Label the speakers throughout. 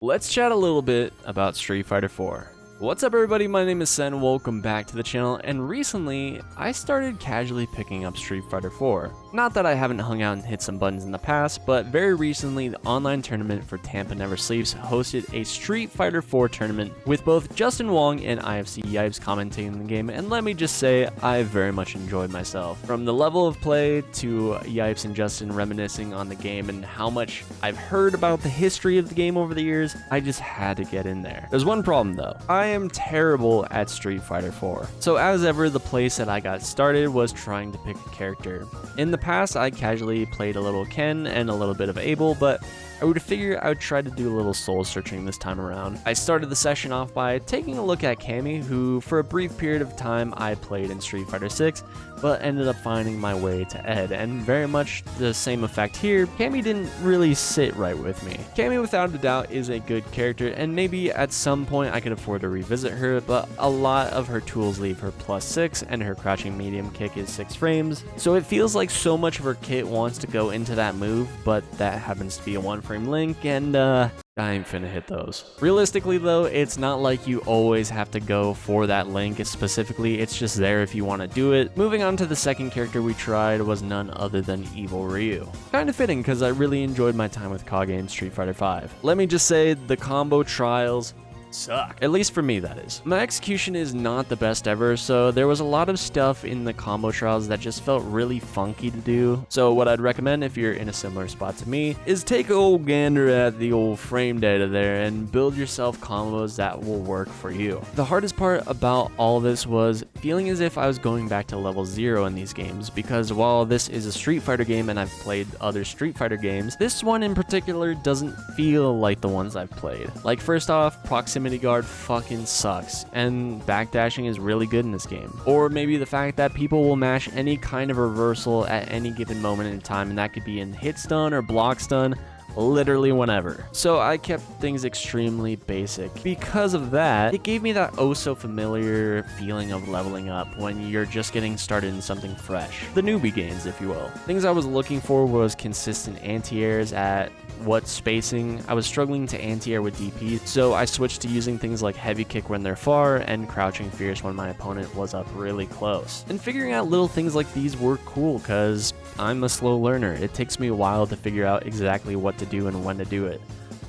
Speaker 1: Let's chat a little bit about Street Fighter 4. What's up everybody, my name is Sen, welcome back to the channel, and recently I started casually picking up Street Fighter 4. Not that I haven't hung out and hit some buttons in the past, but very recently the online tournament for Tampa Never Sleeps hosted a Street Fighter 4 tournament with both Justin Wong and IFC Yipes commentating the game, and let me just say, I very much enjoyed myself. From the level of play to Yipes and Justin reminiscing on the game and how much I've heard about the history of the game over the years, I just had to get in there. There's one problem though. I am terrible at Street Fighter 4. So as ever, the place that I got started was trying to pick a character. In the past, I casually played a little Ken and a little bit of Abel, but I would figure I would try to do a little soul searching this time around. I started the session off by taking a look at Cammy, who for a brief period of time I played in Street Fighter 6, but ended up finding my way to Ed, and very much the same effect here, Cammy didn't really sit right with me. Cammy without a doubt is a good character, and maybe at some point I could afford to revisit her, but a lot of her tools leave her +6, and her crouching medium kick is 6 frames, so it feels like so much of her kit wants to go into that move, but that happens to be a 1-frame link, and I ain't finna hit those. Realistically though, it's not like you always have to go for that link specifically, it's just there if you want to do it. Moving on to the second character we tried was none other than Evil Ryu. Kinda fitting because I really enjoyed my time with Kage in Street Fighter 5. Let me just say, the combo trials suck. At least for me, that is. My execution is not the best ever, so there was a lot of stuff in the combo trials that just felt really funky to do. So what I'd recommend if you're in a similar spot to me is take a old gander at the old frame data there and build yourself combos that will work for you. The hardest part about all this was feeling as if I was going back to level 0 in these games, because while this is a Street Fighter game and I've played other Street Fighter games, this one in particular doesn't feel like the ones I've played. Like, first off, proximity guard fucking sucks, and backdashing is really good in this game. Or maybe the fact that people will mash any kind of reversal at any given moment in time, and that could be in hit stun or block stun, literally whenever. So I kept things extremely basic. Because of that, it gave me that oh so familiar feeling of leveling up when you're just getting started in something fresh. The newbie gains, if you will. Things I was looking for was consistent anti-airs at what spacing. I was struggling to anti-air with DP, so I switched to using things like heavy kick when they're far and crouching fierce when my opponent was up really close. And figuring out little things like these were cool because I'm a slow learner. It takes me a while to figure out exactly what to do and when to do it.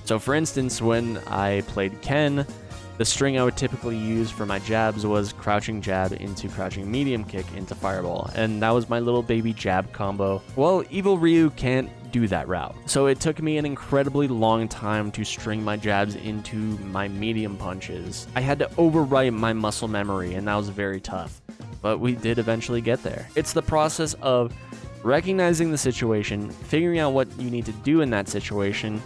Speaker 1: So for instance, when I played Ken, the string I would typically use for my jabs was crouching jab into crouching medium kick into fireball, and that was my little baby jab combo. Well, Evil Ryu can't do that route, so it took me an incredibly long time to string my jabs into my medium punches. I had to overwrite my muscle memory, and that was very tough, but we did eventually get there. It's the process of recognizing the situation, figuring out what you need to do in that situation,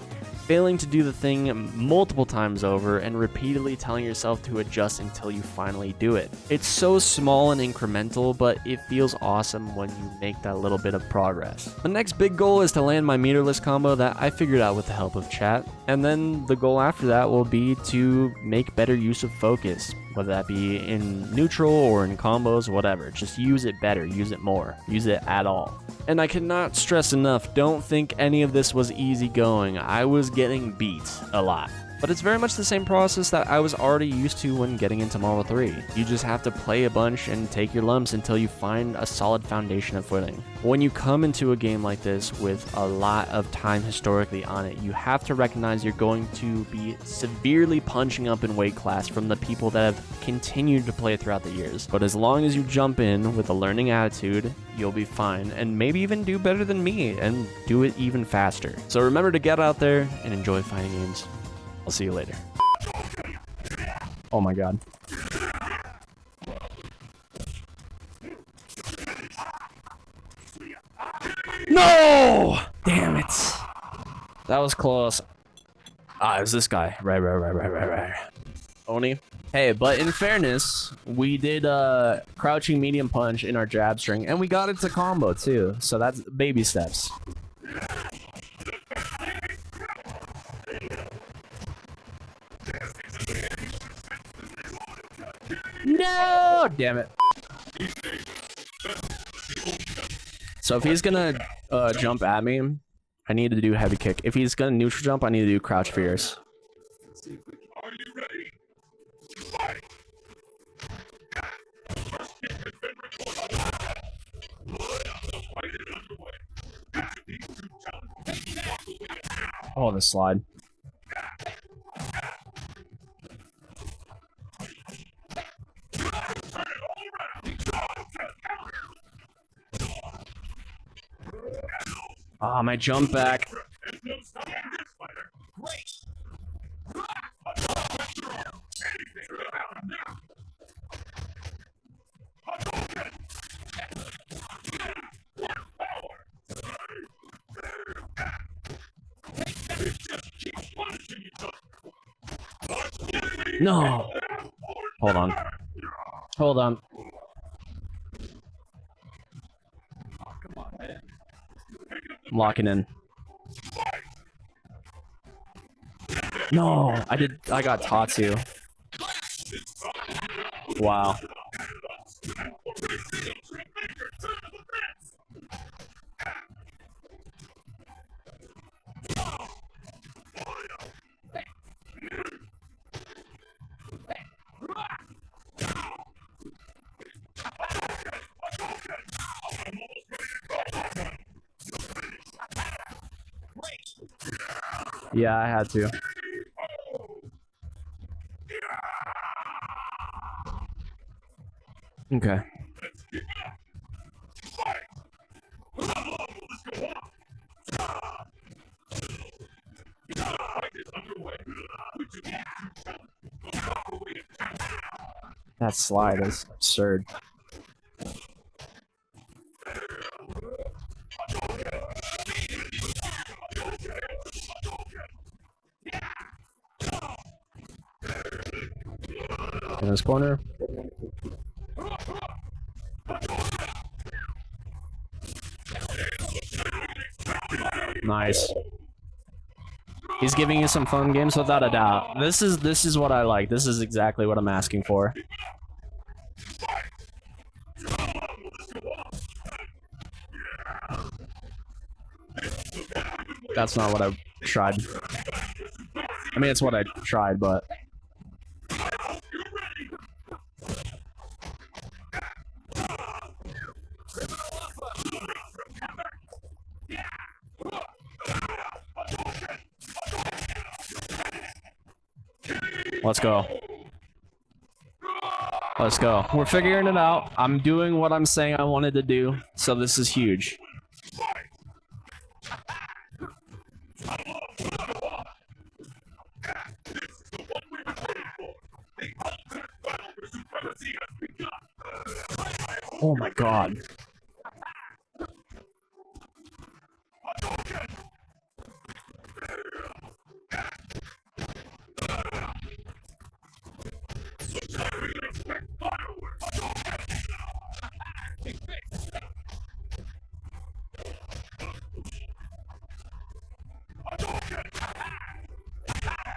Speaker 1: failing to do the thing multiple times over, and repeatedly telling yourself to adjust until you finally do it. It's so small and incremental, but it feels awesome when you make that little bit of progress. The next big goal is to land my meterless combo that I figured out with the help of chat, and then the goal after that will be to make better use of focus, whether that be in neutral or in combos, whatever. Just use it better, use it more, use it at all. And I cannot stress enough, don't think any of this was easy going. I was getting beat a lot. But it's very much the same process that I was already used to when getting into Marvel 3. You just have to play a bunch and take your lumps until you find a solid foundation of footing. When you come into a game like this with a lot of time historically on it, you have to recognize you're going to be severely punching up in weight class from the people that have continued to play throughout the years. But as long as you jump in with a learning attitude, you'll be fine, and maybe even do better than me and do it even faster. So remember to get out there and enjoy fighting games. I'll see you later. Oh my god. No! Damn it. That was close. Ah, it was this guy. Right. Oni. Hey, but in fairness, we did crouching medium punch in our jab string, and we got it to combo too. So that's baby steps. No! Damn it. So if he's gonna jump at me, I need to do heavy kick. If he's gonna neutral jump, I need to do crouch fierce.
Speaker 2: Oh, the slide. Ah, my jump back. No. Hold on. Hold on. I'm locking in. No, I got Tatsu. Wow. Yeah, I had to. Okay. That slide is absurd. In this corner. Nice. He's giving you some fun games without a doubt. This is what I like. This is exactly what I'm asking for. That's not what I tried. I mean, it's what I tried, but... Let's go. Let's go. We're figuring it out. I'm doing what I'm saying I wanted to do, so this is huge. Oh my god.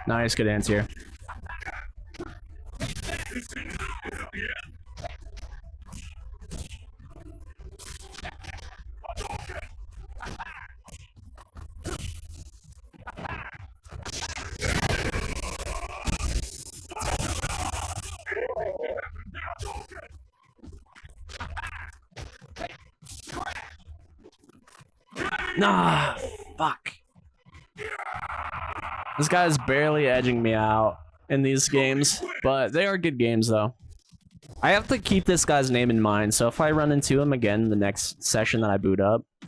Speaker 2: Nice, good answer. Nah, fuck. This guy's barely edging me out in these games, but they are good games though. I have to keep this guy's name in mind, so if I run into him again the next session that I boot up,